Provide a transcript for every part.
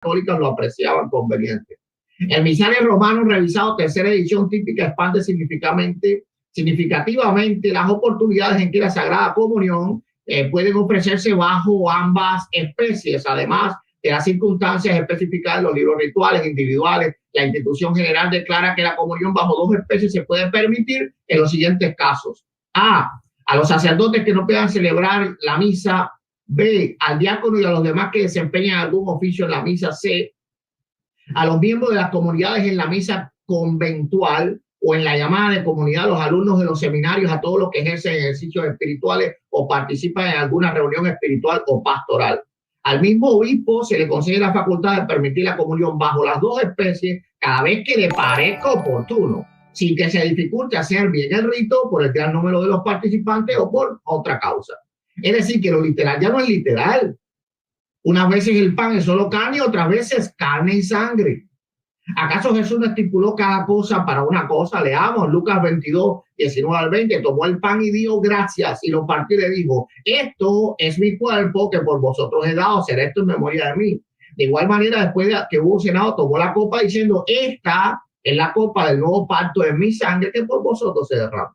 católicas lo apreciaban conveniente. El Misales Romano revisado, tercera edición típica, expande significativamente las oportunidades en que la Sagrada Comunión pueden ofrecerse bajo ambas especies, además de las circunstancias específicas de los libros rituales individuales. La institución general declara que la comunión bajo dos especies se puede permitir en los siguientes casos: a los sacerdotes que no puedan celebrar la misa; B, al diácono y a los demás que desempeñan algún oficio en la misa; C, a los miembros de las comunidades en la misa conventual o en la llamada de comunidad, los alumnos de los seminarios, a todos los que ejercen ejercicios espirituales o participan en alguna reunión espiritual o pastoral. Al mismo obispo se le concede la facultad de permitir la comunión bajo las dos especies cada vez que le parezca oportuno, sin que se dificulte hacer bien el rito por el gran número de los participantes o por otra causa. Es decir, que lo literal ya no es literal. Unas veces el pan es solo carne y otras veces carne y sangre. ¿Acaso Jesús no estipuló cada cosa para una cosa? Leamos Lucas 22, 19 al 20. Tomó el pan y dio gracias y lo partió y le dijo: esto es mi cuerpo que por vosotros he dado, será esto en memoria de mí. De igual manera, después de que hubo cenado, tomó la copa diciendo: esta es la copa del nuevo pacto en mi sangre que por vosotros se derrama.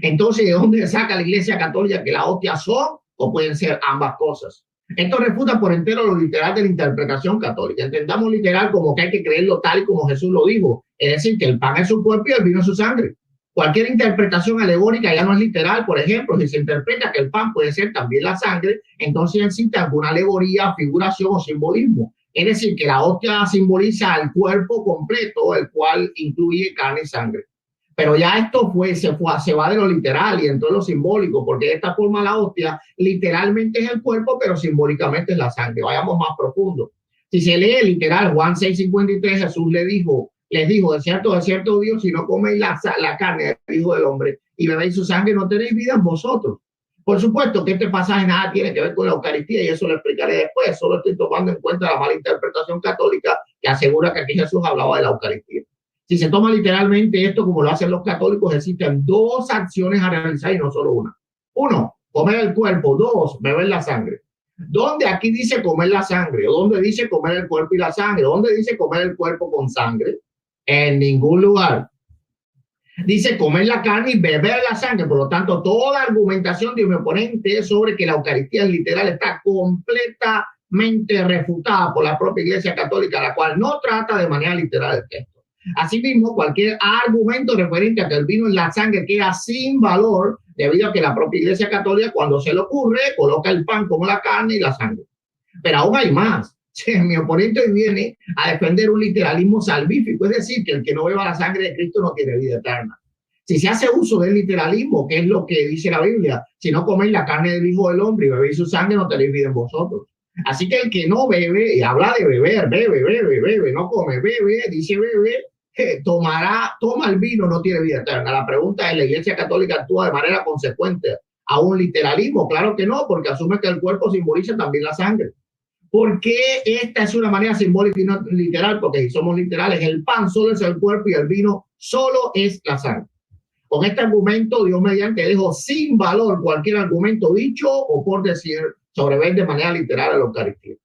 Entonces, ¿de dónde saca la Iglesia Católica que las hostias son o pueden ser ambas cosas? Esto refuta por entero lo literal de la interpretación católica. Entendamos literal como que hay que creerlo tal y como Jesús lo dijo, es decir, que el pan es su cuerpo y el vino es su sangre. Cualquier interpretación alegórica ya no es literal. Por ejemplo, si se interpreta que el pan puede ser también la sangre, entonces existe alguna alegoría, figuración o simbolismo. Es decir, que la hostia simboliza el cuerpo completo, el cual incluye carne y sangre. Pero ya esto se va de lo literal y entró en lo simbólico, porque de esta forma la hostia literalmente es el cuerpo, pero simbólicamente es la sangre. Vayamos más profundo. Si se lee literal, Juan 6:53, Jesús les dijo, de cierto Dios, si no coméis la carne del Hijo del Hombre y bebéis su sangre, no tenéis vida en vosotros. Por supuesto que este pasaje nada tiene que ver con la Eucaristía y eso lo explicaré después. Solo estoy tomando en cuenta la mala interpretación católica que asegura que aquí Jesús hablaba de la Eucaristía. Si se toma literalmente esto como lo hacen los católicos, existen dos acciones a realizar y no solo una. Uno, comer el cuerpo. Dos, beber la sangre. ¿Dónde aquí dice comer la sangre? ¿O dónde dice comer el cuerpo y la sangre? ¿Dónde dice comer el cuerpo con sangre? En ningún lugar. Dice comer la carne y beber la sangre. Por lo tanto, toda argumentación de mi oponente sobre que la Eucaristía es literal está completamente refutada por la propia Iglesia Católica, la cual no trata de manera literal el texto. Asimismo, cualquier argumento referente a que el vino es la sangre queda sin valor debido a que la propia Iglesia Católica, cuando se le ocurre, coloca el pan como la carne y la sangre. Pero aún hay más. Mi oponente hoy viene a defender un literalismo salvífico, es decir, que el que no beba la sangre de Cristo no tiene vida eterna. Si se hace uso del literalismo, que es lo que dice la Biblia, si no coméis la carne del Hijo del Hombre y bebéis su sangre, no tenéis vida en vosotros. Así que el que no bebe, y habla de beber, bebe, no come, bebe, dice bebe, toma el vino, no tiene vida eterna. La pregunta es, ¿la Iglesia Católica actúa de manera consecuente a un literalismo? Claro que no, porque asume que el cuerpo simboliza también la sangre. ¿Por qué esta es una manera simbólica y no literal? Porque si somos literales, el pan solo es el cuerpo y el vino solo es la sangre. Con este argumento, Dios mediante dejó sin valor cualquier argumento dicho o por decir sobre ver de manera literal a la Eucaristía.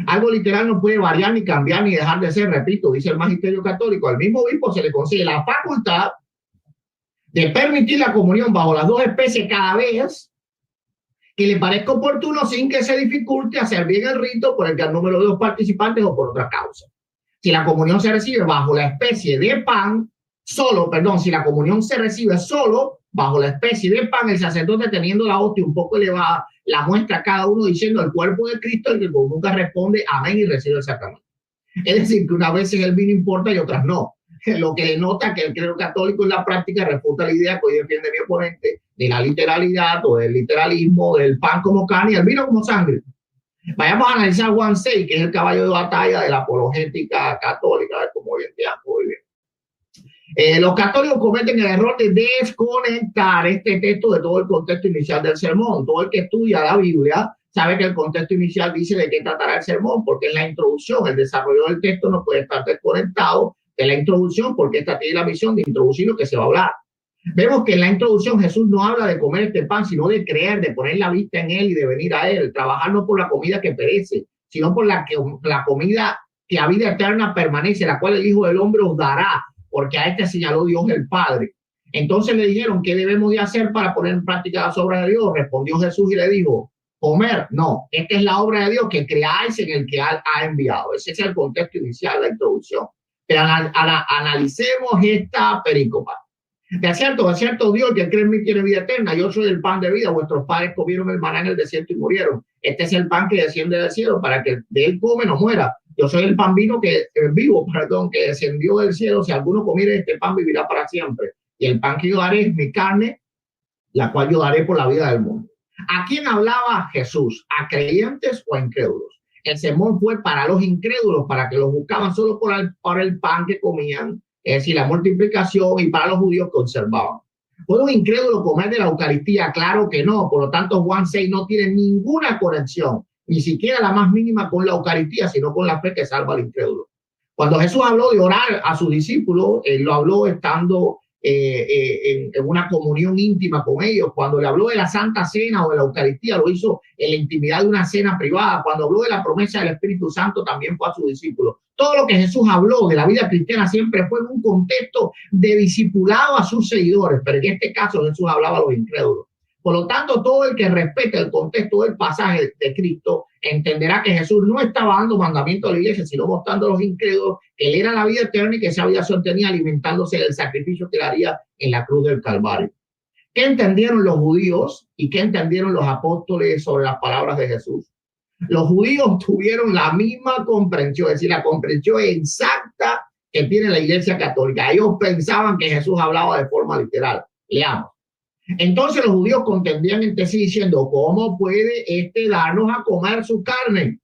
Algo literal no puede variar, ni cambiar, ni dejar de ser, repito, dice el Magisterio Católico. Al mismo obispo se le concede la facultad de permitir la comunión bajo las dos especies cada vez que le parezca oportuno, sin que se dificulte hacer bien el rito por el gran número de los participantes o por otra causa. Si la comunión se recibe bajo la especie de pan, si la comunión se recibe solo bajo la especie de pan, el sacerdote teniendo la hostia un poco elevada, la muestra a cada uno diciendo el cuerpo de Cristo, el que nunca responde amén y recibe el sacramento. Es decir, que unas veces el vino importa y otras no. Lo que denota que el credo católico en la práctica refuta la idea que hoy defiende mi oponente de la literalidad o del literalismo, del pan como carne y el vino como sangre. Vayamos a analizar Juan 6, que es el caballo de batalla de la apologética católica, a ver cómo hoy en día muy bien. Los católicos cometen el error de desconectar este texto de todo el contexto inicial del sermón. Todo el que estudia la Biblia sabe que el contexto inicial dice de qué tratará el sermón, porque en la introducción, el desarrollo del texto no puede estar desconectado de la introducción, porque esta tiene la misión de introducir lo que se va a hablar. Vemos que en la introducción Jesús no habla de comer este pan, sino de creer, de poner la vista en él y de venir a él, trabajar no por la comida que perece, sino por la comida que a vida eterna permanece, la cual el Hijo del Hombre os dará, porque a este señaló Dios el Padre. Entonces le dijeron, ¿qué debemos de hacer para poner en práctica las obras de Dios? Respondió Jesús y le dijo, comer, no, esta es la obra de Dios, que creáis en el que ha enviado. Ese es el contexto inicial, la introducción. Pero analicemos esta perícopa. De cierto, Dios, que cree en mí tiene vida eterna. Yo soy el pan de vida. Vuestros padres comieron el maná en el desierto y murieron. Este es el pan que desciende del cielo para que de él come no muera. Yo soy el pan vivo que descendió del cielo. Si alguno comiere este pan, vivirá para siempre. Y el pan que yo daré es mi carne, la cual yo daré por la vida del mundo. ¿A quién hablaba Jesús? ¿A creyentes o a incrédulos? El sermón fue para los incrédulos, para que los buscaban solo por el pan que comían, es decir, la multiplicación, y para los judíos conservaban. ¿Puede un incrédulo comer de la Eucaristía? Claro que no. Por lo tanto, Juan 6 no tiene ninguna conexión, ni siquiera la más mínima, con la Eucaristía, sino con la fe que salva al incrédulo. Cuando Jesús habló de orar a sus discípulos, él lo habló estando en una comunión íntima con ellos. Cuando le habló de la Santa Cena o de la Eucaristía, lo hizo en la intimidad de una cena privada. Cuando habló de la promesa del Espíritu Santo, también fue a sus discípulos. Todo lo que Jesús habló de la vida cristiana siempre fue en un contexto de discipulado a sus seguidores, pero en este caso Jesús hablaba a los incrédulos. Por lo tanto, todo el que respete el contexto del pasaje de Cristo entenderá que Jesús no estaba dando mandamiento a la iglesia, sino mostrando a los incrédulos que él era la vida eterna y que esa vida se obtenía alimentándose del sacrificio que daría en la cruz del Calvario. ¿Qué entendieron los judíos y qué entendieron los apóstoles sobre las palabras de Jesús? Los judíos tuvieron la misma comprensión, es decir, la comprensión exacta que tiene la Iglesia Católica. Ellos pensaban que Jesús hablaba de forma literal. Leamos. Entonces los judíos contendían entre sí diciendo, ¿cómo puede darnos a comer su carne?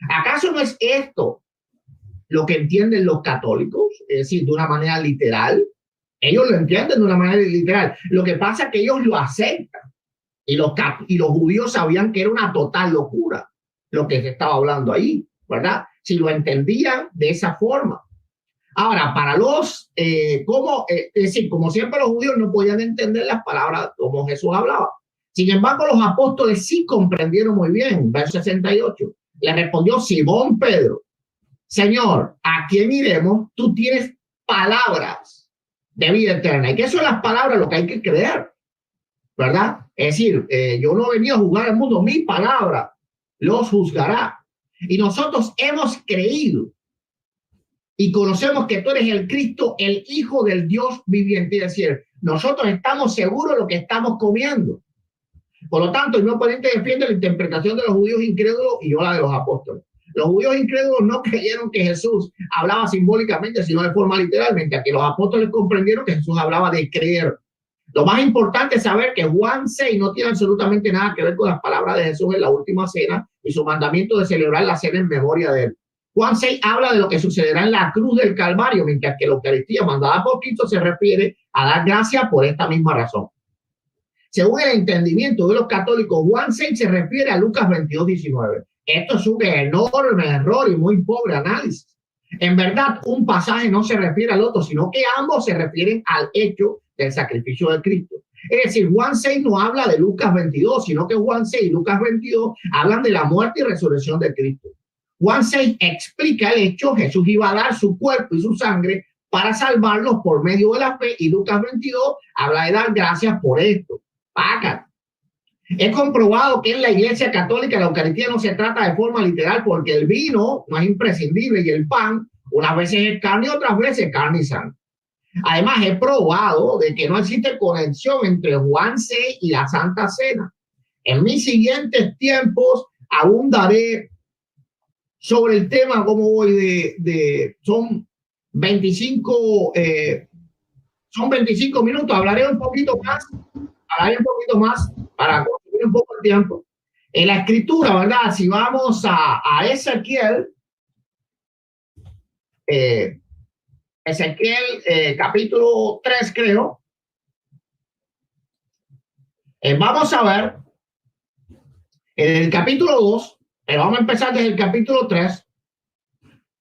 ¿Acaso no es esto lo que entienden los católicos? Es decir, de una manera literal. Ellos lo entienden de una manera literal. Lo que pasa es que ellos lo aceptan. Y los judíos sabían que era una total locura lo que se estaba hablando ahí, ¿verdad? Si lo entendían de esa forma. Ahora, para es decir, como siempre los judíos no podían entender las palabras como Jesús hablaba. Sin embargo, los apóstoles sí comprendieron muy bien. Verso 68. Le respondió Simón Pedro, Señor, ¿a quién iremos? Tú tienes palabras de vida eterna. ¿Y qué son las palabras? Lo que hay que creer, ¿verdad? Es decir, yo no he venido a juzgar al mundo, mi palabra los juzgará. Y nosotros hemos creído y conocemos que tú eres el Cristo, el Hijo del Dios viviente. Es decir, nosotros estamos seguros de lo que estamos comiendo. Por lo tanto, el nuevo ponente defiende la interpretación de los judíos incrédulos y yo la de los apóstoles. Los judíos incrédulos no creyeron que Jesús hablaba simbólicamente, sino de forma literal, mientras que los apóstoles comprendieron que Jesús hablaba de creer. Lo más importante es saber que Juan 6 no tiene absolutamente nada que ver con las palabras de Jesús en la última cena y su mandamiento de celebrar la cena en memoria de él. Juan 6 habla de lo que sucederá en la cruz del Calvario, mientras que la Eucaristía mandada por Cristo se refiere a dar gracias por esta misma razón. Según el entendimiento de los católicos, Juan 6 se refiere a Lucas 22:19. Esto es un enorme error y muy pobre análisis. En verdad, un pasaje no se refiere al otro, sino que ambos se refieren al hecho del sacrificio de Cristo. Es decir, Juan 6 no habla de Lucas 22, sino que Juan 6 y Lucas 22 hablan de la muerte y resurrección de Cristo. Juan 6 explica el hecho, Jesús iba a dar su cuerpo y su sangre para salvarlos por medio de la fe, y Lucas 22 habla de dar gracias por esto. Paga. He comprobado que en la Iglesia Católica la Eucaristía no se trata de forma literal, porque el vino no es imprescindible y el pan unas veces es carne y otras veces carne y sangre. Además, he probado de que no existe conexión entre Juan 6 y la Santa Cena. En mis siguientes tiempos abundaré sobre el tema, como voy son 25 minutos, hablaré un poquito más para consumir un poco el tiempo. En la escritura, ¿verdad? Si vamos a Ezequiel, capítulo 3, creo. Vamos a ver en el capítulo 2, pero vamos a empezar desde el capítulo 3,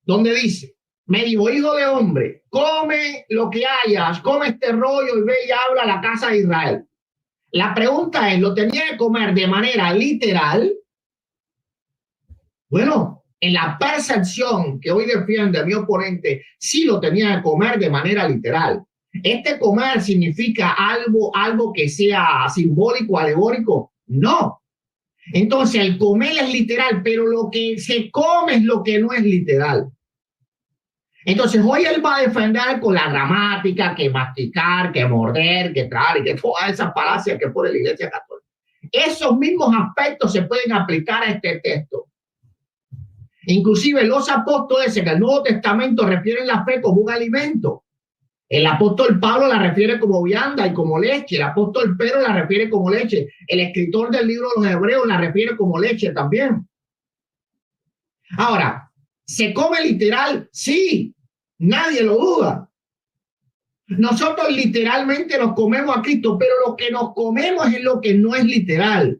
donde dice, me dijo, hijo de hombre, come lo que hayas, come este rollo y ve y habla a la casa de Israel. La pregunta es, ¿lo tenía que comer de manera literal? Bueno, en la percepción que hoy defiende mi oponente, sí lo tenía que comer de manera literal. ¿Este comer significa algo que sea simbólico, alegórico? No. Entonces, el comer es literal, pero lo que se come es lo que no es literal. Entonces, hoy él va a defender con la gramática, que masticar, que morder, que tragar, y que todas esas falacias que pone la Iglesia Católica. Esos mismos aspectos se pueden aplicar a este texto. Inclusive los apóstoles en el Nuevo Testamento refieren la fe como un alimento. El apóstol Pablo la refiere como vianda y como leche. El apóstol Pedro la refiere como leche. El escritor del libro de los Hebreos la refiere como leche también. Ahora, ¿se come literal? Sí, nadie lo duda. Nosotros literalmente nos comemos a Cristo, pero lo que nos comemos es lo que no es literal.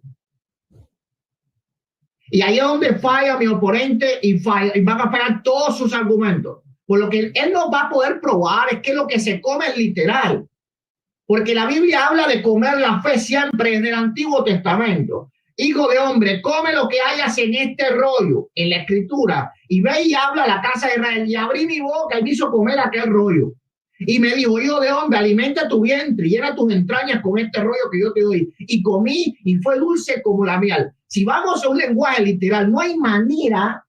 Y ahí es donde falla mi oponente y van a fallar todos sus argumentos. Por lo que él no va a poder probar es que lo que se come es literal. Porque la Biblia habla de comer la fe siempre desde el Antiguo Testamento. Hijo de hombre, come lo que hayas en este rollo, en la Escritura. Y ve y habla a la casa de Israel. Y abrí mi boca y me hizo comer aquel rollo. Y me dijo, hijo de hombre, alimenta tu vientre y llena tus entrañas con este rollo que yo te doy. Y comí y fue dulce como la miel. Si vamos a un lenguaje literal, no hay manera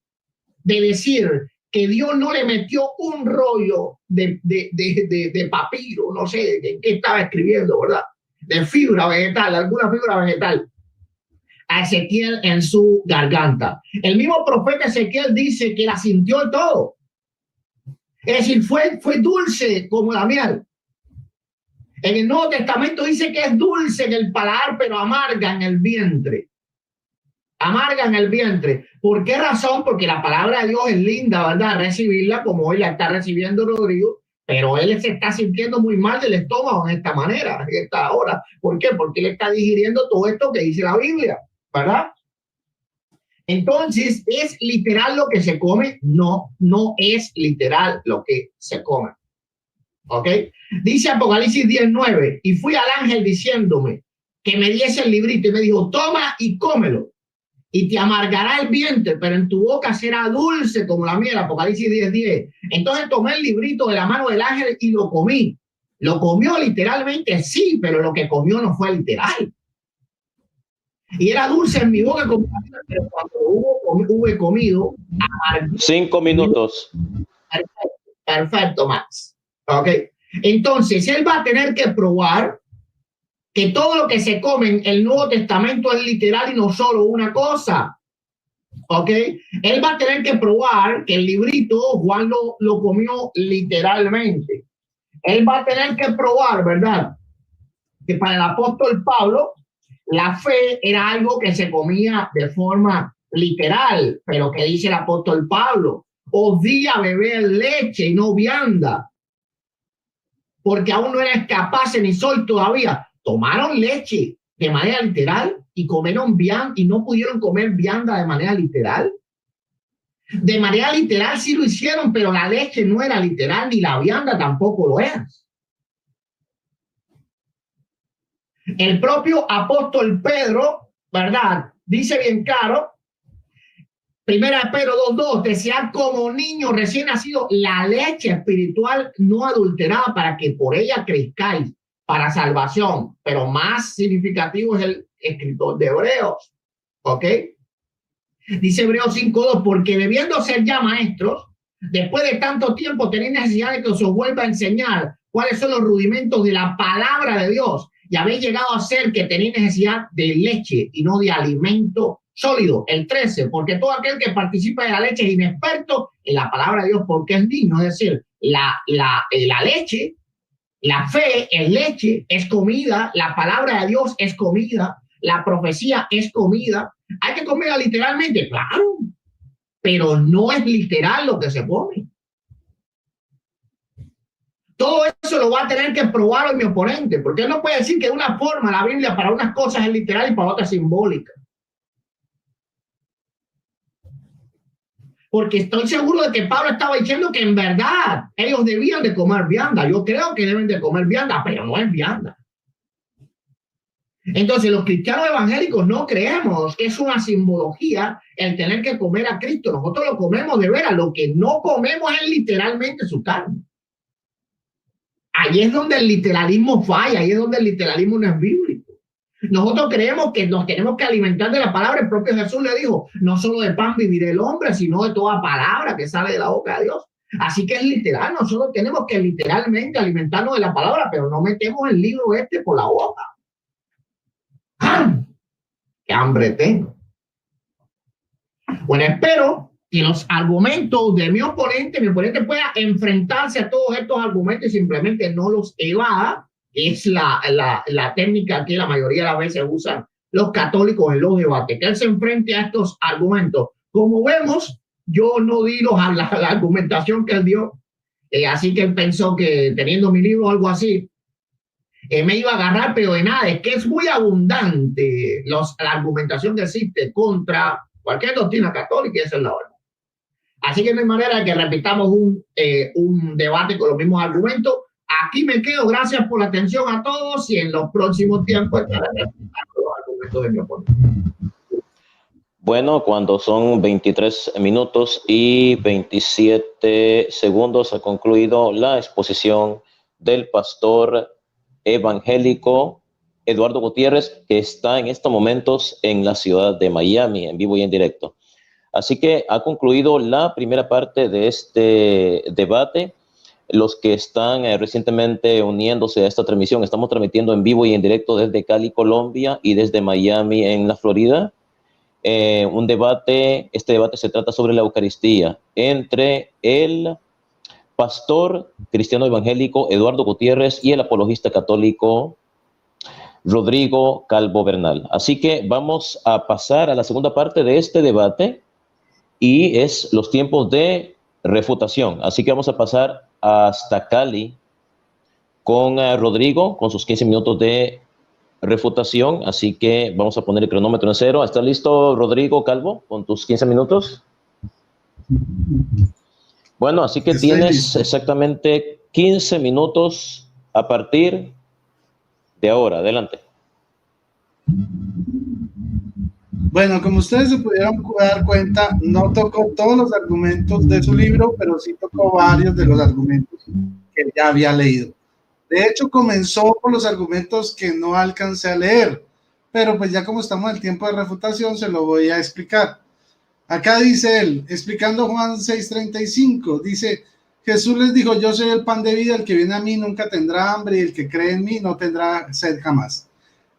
de decir que Dios no le metió un rollo de papiro, no sé de qué estaba escribiendo, ¿verdad? De fibra vegetal, alguna fibra vegetal, a Ezequiel en su garganta. El mismo profeta Ezequiel dice que la sintió todo. Es decir, fue dulce como la miel. En el Nuevo Testamento dice que es dulce en el paladar, pero amarga en el vientre. Amarga en el vientre. ¿Por qué razón? Porque la palabra de Dios es linda, ¿verdad? Recibirla como hoy la está recibiendo Rodrigo, pero él se está sintiendo muy mal del estómago en esta manera, en esta hora. ¿Por qué? Porque él está digiriendo todo esto que dice la Biblia, ¿verdad? Entonces, ¿es literal lo que se come? No, no es literal lo que se come. ¿Ok? Dice Apocalipsis 19, y fui al ángel diciéndome que me diese el librito y me dijo, toma y cómelo. Y te amargará el vientre, pero en tu boca será dulce como la miel. Apocalipsis 10:10. Entonces tomé el librito de la mano del ángel y lo comí. ¿Lo comió literalmente? Sí, pero lo que comió no fue literal. Y era dulce en mi boca como la miel, pero cuando hube comido... 5 minutos. Perfecto, Max. Ok. Entonces, él va a tener que probar que todo lo que se come en el Nuevo Testamento es literal y no solo una cosa. ¿Ok? Él va a tener que probar que el librito Juan lo comió literalmente. Él va a tener que probar, ¿verdad? Que para el apóstol Pablo, la fe era algo que se comía de forma literal. Pero ¿qué dice el apóstol Pablo? Os di a beber leche y no vianda, porque aún no eres capaces ni soy todavía. Tomaron leche de manera literal y comieron vianda y no pudieron comer vianda de manera literal. De manera literal sí lo hicieron, pero la leche no era literal ni la vianda tampoco lo es. El propio apóstol Pedro, ¿verdad? Dice bien claro, Primera de Pedro 2:2, desead como niños recién nacidos la leche espiritual no adulterada para que por ella crezcáis para salvación. Pero más significativo es el escritor de Hebreos, ¿ok? Dice Hebreos 5:2, porque debiendo ser ya maestros, después de tanto tiempo tenéis necesidad de que os vuelva a enseñar cuáles son los rudimentos de la palabra de Dios, y habéis llegado a ser que tenéis necesidad de leche y no de alimento sólido. El 13, porque todo aquel que participa de la leche es inexperto en la palabra de Dios porque es niño. Es decir, la leche, la fe es leche, es comida, la palabra de Dios es comida, la profecía es comida. Hay que comerla literalmente, claro, pero no es literal lo que se come. Todo eso lo va a tener que probar hoy mi oponente, porque él no puede decir que de una forma la Biblia para unas cosas es literal y para otras simbólica. Porque estoy seguro de que Pablo estaba diciendo que en verdad ellos debían de comer vianda. Yo creo que deben de comer vianda, pero no es vianda. Entonces, los cristianos evangélicos no creemos que es una simbología el tener que comer a Cristo. Nosotros lo comemos de veras. Lo que no comemos es literalmente su carne. Ahí es donde el literalismo falla, ahí es donde el literalismo no es bíblico. Nosotros creemos que nos tenemos que alimentar de la palabra. El propio Jesús le dijo, no solo de pan vivirá el hombre, sino de toda palabra que sale de la boca de Dios. Así que es literal, nosotros tenemos que literalmente alimentarnos de la palabra, pero no metemos el libro por la boca. ¡Ah! ¡Qué hambre tengo! Bueno, espero que los argumentos de mi oponente pueda enfrentarse a todos estos argumentos y simplemente no los evada. Es la técnica que la mayoría de las veces usan los católicos en los debates, que él se enfrente a estos argumentos. Como vemos, yo no di la argumentación que él dio, así que él pensó que teniendo mi libro o algo así, me iba a agarrar, pero de nada, es que es muy abundante la argumentación que existe contra cualquier doctrina católica, y esa es la verdad. Así que no hay manera de que repitamos un debate con los mismos argumentos. Aquí me quedo, gracias por la atención a todos y en los próximos tiempos estaré repitiendo los argumentos de mi oponente. Bueno, cuando son 23 minutos y 27 segundos ha concluido la exposición del pastor evangélico Eduardo Gutiérrez, que está en estos momentos en la ciudad de Miami, en vivo y en directo. Así que ha concluido la primera parte de este debate. Los que están recientemente uniéndose a esta transmisión, estamos transmitiendo en vivo y en directo desde Cali, Colombia, y desde Miami, en la Florida. Este debate se trata sobre la Eucaristía entre el pastor cristiano evangélico Eduardo Gutiérrez y el apologista católico Rodrigo Calvo Bernal. Así que vamos a pasar a la segunda parte de este debate, y es los tiempos de refutación. Así que vamos a pasar hasta Cali con Rodrigo, con sus 15 minutos de refutación. Así que vamos a poner el cronómetro en cero. ¿Está listo, Rodrigo Calvo, con tus 15 minutos? Bueno, así que tienes exactamente 15 minutos a partir de ahora. Adelante. Bueno, como ustedes se pudieron dar cuenta, no tocó todos los argumentos de su libro, pero sí tocó varios de los argumentos que ya había leído. De hecho, comenzó por los argumentos que no alcancé a leer, pero pues ya como estamos en el tiempo de refutación, se lo voy a explicar. Acá dice él, explicando Juan 6:35, dice, Jesús les dijo, yo soy el pan de vida, el que viene a mí nunca tendrá hambre, y el que cree en mí no tendrá sed jamás.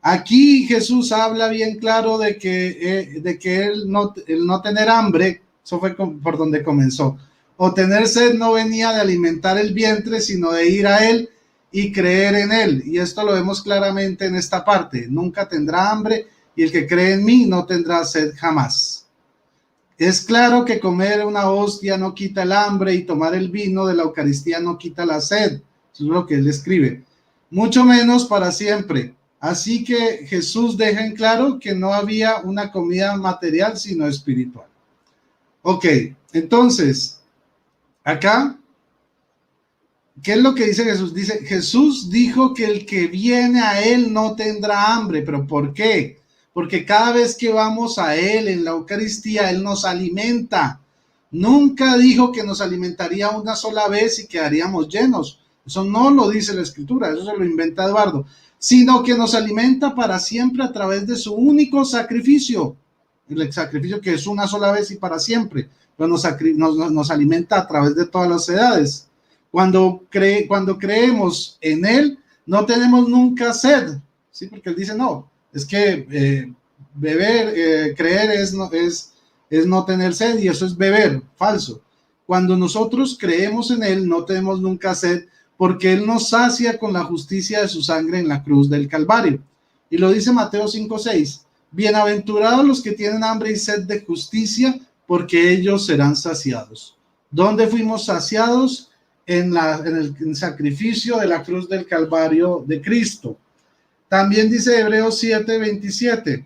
Aquí Jesús habla bien claro de que el no tener hambre, eso fue por donde comenzó, o tener sed no venía de alimentar el vientre, sino de ir a él y creer en él. Y esto lo vemos claramente en esta parte, nunca tendrá hambre y el que cree en mí no tendrá sed jamás. Es claro que comer una hostia no quita el hambre y tomar el vino de la Eucaristía no quita la sed. Eso es lo que él escribe. Mucho menos para siempre. Así que Jesús deja en claro que no había una comida material, sino espiritual. Ok, entonces, acá, ¿qué es lo que dice Jesús? Dice, Jesús dijo que el que viene a él no tendrá hambre. ¿Pero por qué? Porque cada vez que vamos a él en la Eucaristía, él nos alimenta. Nunca dijo que nos alimentaría una sola vez y quedaríamos llenos. Eso no lo dice la Escritura, eso se lo inventa Eduardo. Sino que nos alimenta para siempre a través de su único sacrificio. El sacrificio que es una sola vez y para siempre. Pero nos alimenta a través de todas las edades. Cuando creemos en él, no tenemos nunca sed. ¿Sí? Porque él dice, no, es que creer es no tener sed, y eso es beber, falso. Cuando nosotros creemos en él, no tenemos nunca sed, porque él nos sacia con la justicia de su sangre en la cruz del Calvario. Y lo dice Mateo 5:6. Bienaventurados los que tienen hambre y sed de justicia, porque ellos serán saciados. ¿Dónde fuimos saciados? En el sacrificio de la cruz del Calvario de Cristo. También dice Hebreos 7:27.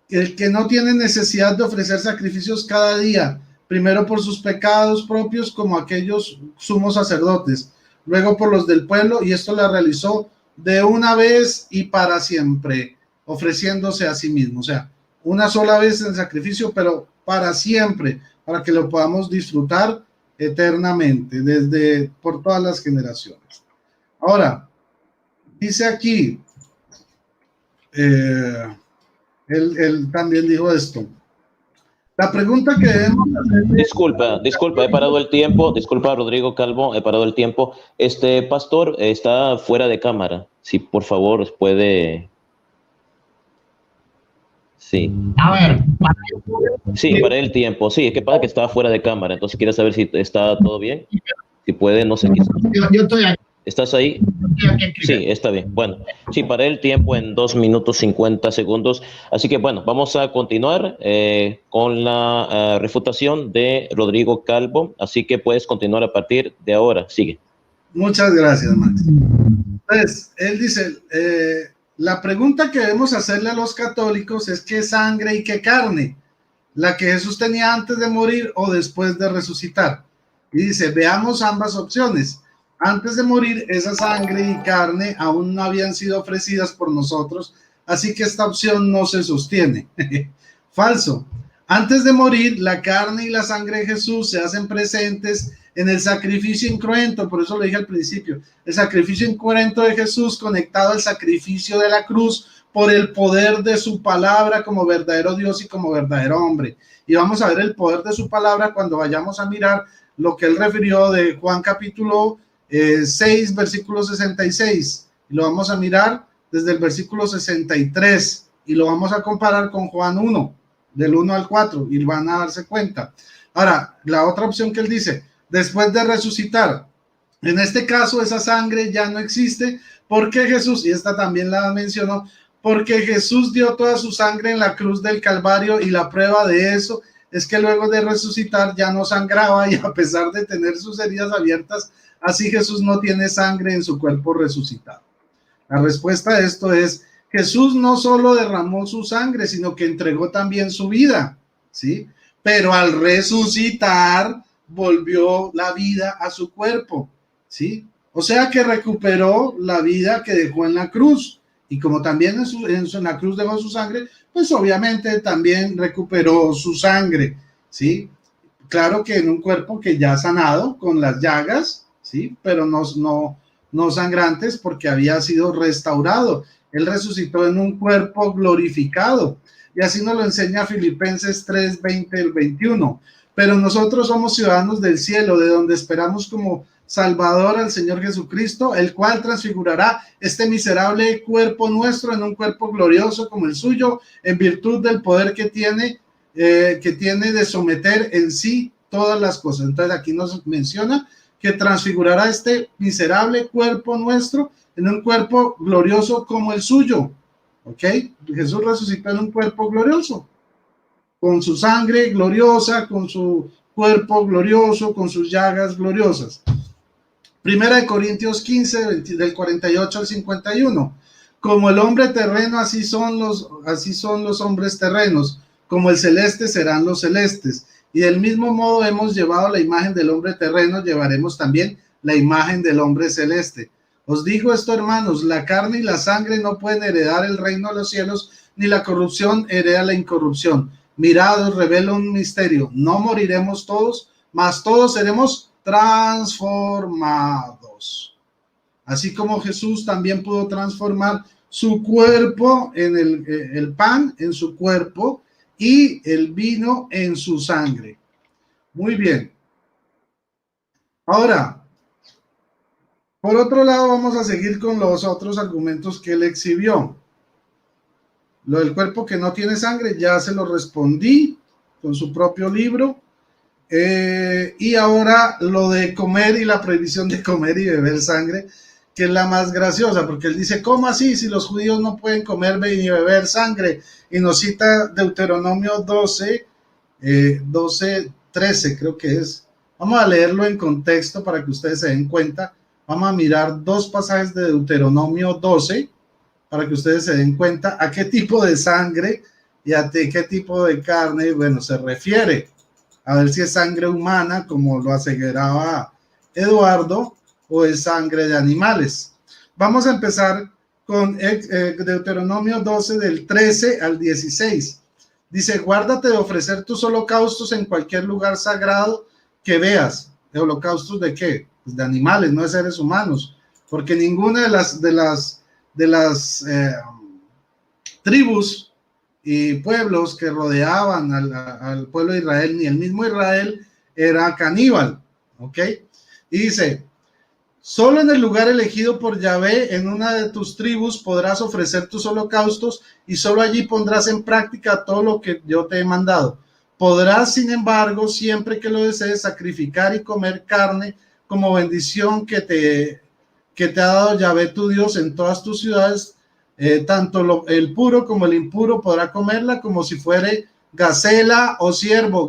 El que no tiene necesidad de ofrecer sacrificios cada día, primero por sus pecados propios como aquellos sumos sacerdotes, luego por los del pueblo, y esto lo realizó de una vez y para siempre, ofreciéndose a sí mismo. O sea, una sola vez en sacrificio, pero para siempre, para que lo podamos disfrutar eternamente, por todas las generaciones. Ahora, dice aquí, él también dijo esto. La pregunta que debemos hacer... Disculpa, he parado el tiempo. Disculpa, Rodrigo Calvo, he parado el tiempo. Pastor está fuera de cámara. Si por favor puede... Sí. A ver. Sí, paré el tiempo. Sí, es que pasa que estaba fuera de cámara. Entonces quiero saber si está todo bien. Si puede, no sé. Yo estoy aquí. ¿Estás ahí? Sí, está bien. Bueno, sí, paré el tiempo en 2 minutos 50 segundos. Así que bueno, vamos a continuar con la refutación de Rodrigo Calvo. Así que puedes continuar a partir de ahora. Sigue. Muchas gracias, Max. Entonces, él dice, la pregunta que debemos hacerle a los católicos es qué sangre y qué carne, la que Jesús tenía antes de morir o después de resucitar. Y dice, veamos ambas opciones. Antes de morir, esa sangre y carne aún no habían sido ofrecidas por nosotros, así que esta opción no se sostiene. Falso. Antes de morir, la carne y la sangre de Jesús se hacen presentes en el sacrificio incruento, por eso lo dije al principio, el sacrificio incruento de Jesús conectado al sacrificio de la cruz por el poder de su palabra como verdadero Dios y como verdadero hombre. Y vamos a ver el poder de su palabra cuando vayamos a mirar lo que él refirió de Juan capítulo 6, versículo 66, y lo vamos a mirar desde el versículo 63 y lo vamos a comparar con Juan 1, del 1 al 4, y van a darse cuenta. Ahora, la otra opción que él dice, después de resucitar, en este caso esa sangre ya no existe, porque Jesús, y esta también la mencionó, porque Jesús dio toda su sangre en la cruz del Calvario, y la prueba de eso es que luego de resucitar ya no sangraba, y a pesar de tener sus heridas abiertas, así Jesús no tiene sangre en su cuerpo resucitado. La respuesta a esto es, Jesús no solo derramó su sangre, sino que entregó también su vida, ¿sí? Pero al resucitar, volvió la vida a su cuerpo, ¿sí? O sea que recuperó la vida que dejó en la cruz. Y como también en la cruz dejó su sangre, pues obviamente también recuperó su sangre, ¿sí? Claro que en un cuerpo que ya ha sanado con las llagas, ¿sí? Pero no sangrantes, porque había sido restaurado. Él resucitó en un cuerpo glorificado. Y así nos lo enseña Filipenses 3, 20 al 21. Pero nosotros somos ciudadanos del cielo, de donde esperamos como Salvador al Señor Jesucristo, el cual transfigurará este miserable cuerpo nuestro en un cuerpo glorioso como el suyo, en virtud del poder que tiene de someter en sí todas las cosas. Entonces aquí nos menciona que transfigurará este miserable cuerpo nuestro en un cuerpo glorioso como el suyo. ¿Ok? Jesús resucitó en un cuerpo glorioso, con su sangre gloriosa, con su cuerpo glorioso, con sus llagas gloriosas. Primera de Corintios 15, del 48 al 51. Como el hombre terreno, así son los hombres terrenos, como el celeste serán los celestes. Y del mismo modo hemos llevado la imagen del hombre terreno, llevaremos también la imagen del hombre celeste. Os digo esto, hermanos, la carne y la sangre no pueden heredar el reino de los cielos, ni la corrupción hereda la incorrupción. Mirad, os revelo un misterio, no moriremos todos, mas todos seremos transformados. Así como Jesús también pudo transformar su cuerpo en el pan en su cuerpo, y el vino en su sangre. Muy bien. Ahora, por otro lado, vamos a seguir con los otros argumentos que él exhibió. Lo del cuerpo que no tiene sangre, ya se lo respondí con su propio libro. Y ahora lo de comer y la prohibición de comer y beber sangre, que es la más graciosa, porque él dice, ¿cómo así? Si los judíos no pueden comer ni beber sangre, y nos cita Deuteronomio 12, 13 creo que es. Vamos a leerlo en contexto para que ustedes se den cuenta. Vamos a mirar 2 pasajes de Deuteronomio 12 para que ustedes se den cuenta a qué tipo de sangre y a qué tipo de carne, bueno, se refiere. A ver si es sangre humana, como lo aseguraba Eduardo, o es sangre de animales. vamos a empezar con Deuteronomio 12 del 13 al 16. Dice, guárdate de ofrecer tus holocaustos en cualquier lugar sagrado que veas. ¿De holocaustos de qué? Pues de animales, no de seres humanos, porque ninguna de las tribus y pueblos que rodeaban al pueblo de Israel, ni el mismo Israel era caníbal, ¿ok? Y dice, solo en el lugar elegido por Yahvé, en una de tus tribus, podrás ofrecer tus holocaustos y solo allí pondrás en práctica todo lo que yo te he mandado. Podrás, sin embargo, siempre que lo desees, sacrificar y comer carne como bendición que te ha dado Yahvé tu Dios en todas tus ciudades. Tanto el puro como el impuro podrá comerla como si fuere gacela o ciervo,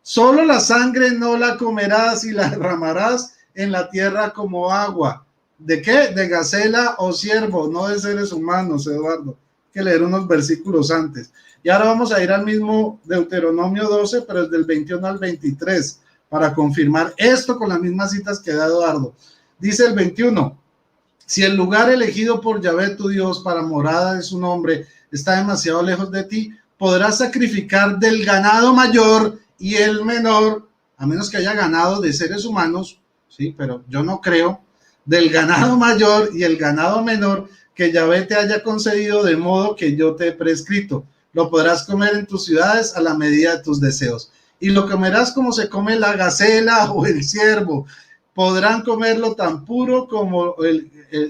Solo la sangre no la comerás y la derramarás en la tierra como agua. ¿De qué? De gacela o ciervo, no de seres humanos, Eduardo. Hay que leer unos versículos antes. Y ahora vamos a ir al mismo Deuteronomio 12, pero desde el 21 al 23, para confirmar esto con las mismas citas que da Eduardo. Dice el 21, si el lugar elegido por Yahvé tu Dios para morada de su nombre está demasiado lejos de ti, podrás sacrificar del ganado mayor y el menor, a menos que haya ganado de seres humanos, sí, pero yo no creo, del ganado mayor y el ganado menor que Yahvé te haya concedido de modo que yo te he prescrito. Lo podrás comer en tus ciudades a la medida de tus deseos. Y lo comerás como se come la gacela o el ciervo. Podrán comerlo tan puro como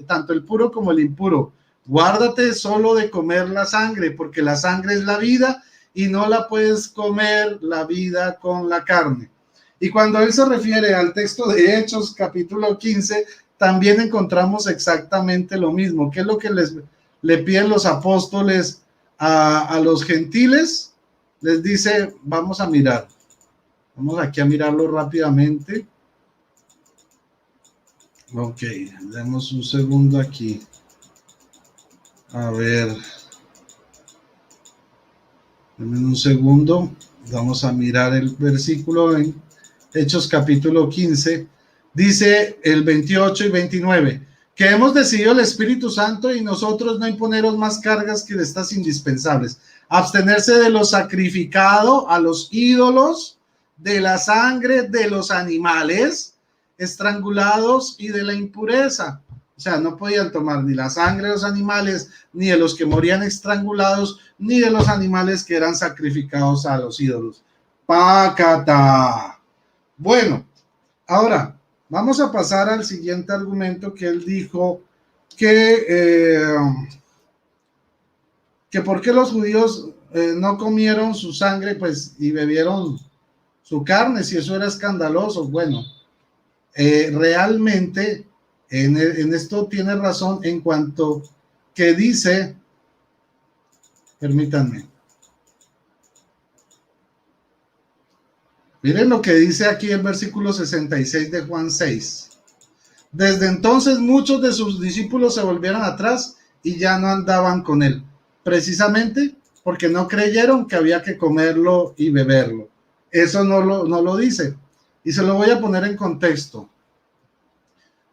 tanto el puro como el impuro. Guárdate solo de comer la sangre, porque la sangre es la vida y no la puedes comer la vida con la carne. Y cuando él se refiere al texto de Hechos, capítulo 15, también encontramos exactamente lo mismo. ¿Qué es lo que le piden los apóstoles a los gentiles? Les dice, vamos a mirar. Vamos aquí a mirarlo rápidamente. Ok, demos un segundo aquí. A ver. Denme un segundo. Vamos a mirar el versículo en Hechos capítulo 15. Dice el 28 y 29. Que hemos decidido el Espíritu Santo y nosotros no imponeros más cargas que de estas indispensables. Abstenerse de lo sacrificado a los ídolos, de la sangre de los animales estrangulados y de la impureza. O sea, no podían tomar ni la sangre de los animales, ni de los que morían estrangulados, ni de los animales que eran sacrificados a los ídolos. ¡Pácata! Bueno, ahora vamos a pasar al siguiente argumento que él dijo que por qué los judíos no comieron su sangre pues y bebieron su carne, si eso era escandaloso. Bueno, realmente en esto tiene razón en cuanto que dice, permítanme, miren lo que dice aquí el versículo 66 de Juan 6. Desde entonces muchos de sus discípulos se volvieron atrás y ya no andaban con él, precisamente porque no creyeron que había que comerlo y beberlo. Eso no lo dice. Y se lo voy a poner en contexto.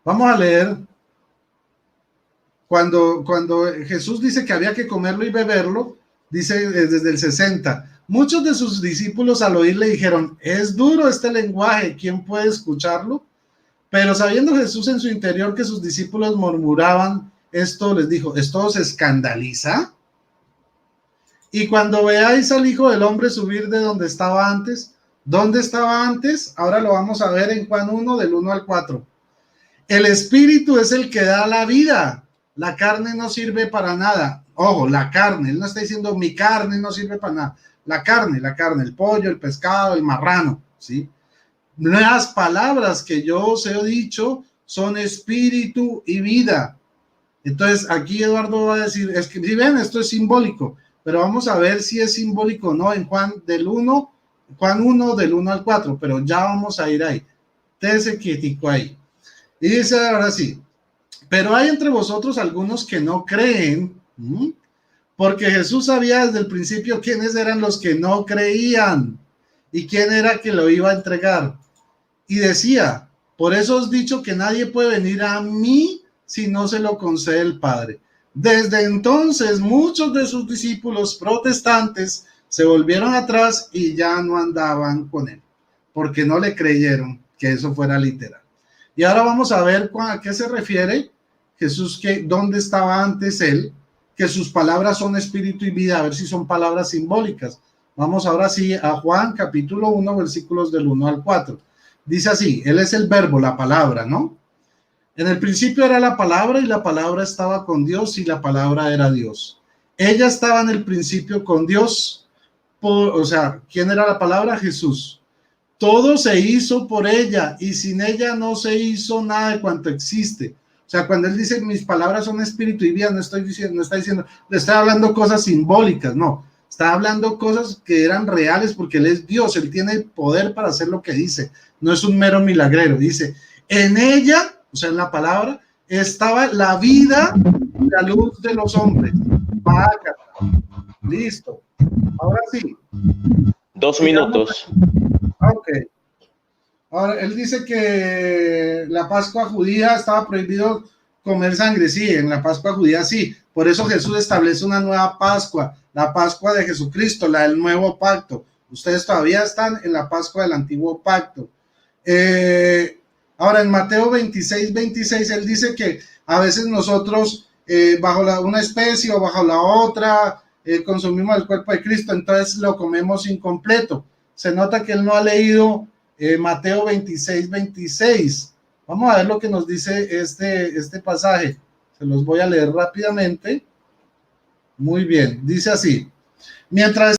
Vamos a leer cuando Jesús dice que había que comerlo y beberlo, dice desde el 60. Muchos de sus discípulos al oír le dijeron, es duro este lenguaje, ¿quién puede escucharlo? Pero sabiendo Jesús en su interior que sus discípulos murmuraban esto, les dijo, ¿esto os escandaliza? Y cuando veáis al Hijo del Hombre subir de donde estaba antes, ¿dónde estaba antes? Ahora lo vamos a ver en Juan 1, del 1 al 4. El espíritu es el que da la vida. La carne no sirve para nada. Ojo, la carne. Él no está diciendo mi carne no sirve para nada. La carne, el pollo, el pescado, el marrano, ¿sí? Las palabras que yo os he dicho son espíritu y vida. Entonces, aquí Eduardo va a decir, es que si ven, esto es simbólico, pero vamos a ver si es simbólico o no en Juan 1, del 1 al 4, pero ya vamos a ir ahí. Tese quietico ahí. Y dice ahora sí, pero hay entre vosotros algunos que no creen, porque Jesús sabía desde el principio quiénes eran los que no creían y quién era que lo iba a entregar. Y decía, por eso os he dicho que nadie puede venir a mí si no se lo concede el Padre. Desde entonces, muchos de sus discípulos protestantes se volvieron atrás y ya no andaban con él, porque no le creyeron que eso fuera literal. Y ahora vamos a ver a qué se refiere Jesús, que dónde estaba antes él, que sus palabras son espíritu y vida, a ver si son palabras simbólicas. Vamos ahora sí a Juan capítulo 1, versículos del 1 al 4. Dice así, él es el verbo, la palabra, ¿no? En el principio era la palabra y la palabra estaba con Dios y la palabra era Dios. Ella estaba en el principio con Dios, o sea, ¿quién era la palabra? Jesús. Todo se hizo por ella y sin ella no se hizo nada de cuanto existe. O sea, cuando él dice mis palabras son espíritu y vida, no está diciendo, le está hablando cosas simbólicas, no. Está hablando cosas que eran reales porque él es Dios, él tiene el poder para hacer lo que dice. No es un mero milagrero. Dice, en ella, o sea, en la palabra, estaba la vida, la luz de los hombres. Listo. Ahora sí. 2 minutos. Ok. Ahora, él dice que la Pascua judía estaba prohibido comer sangre. Sí, en la Pascua judía sí. Por eso Jesús establece una nueva Pascua, la Pascua de Jesucristo, la del nuevo pacto. Ustedes todavía están en la Pascua del antiguo pacto. Ahora, en Mateo 26, 26, él dice que a veces nosotros, bajo una especie o bajo la otra, consumimos el cuerpo de Cristo, entonces lo comemos incompleto. Se nota que él no ha leído Mateo 26, 26. Vamos a ver lo que nos dice este pasaje. Se los voy a leer rápidamente. Muy bien, dice así. Mientras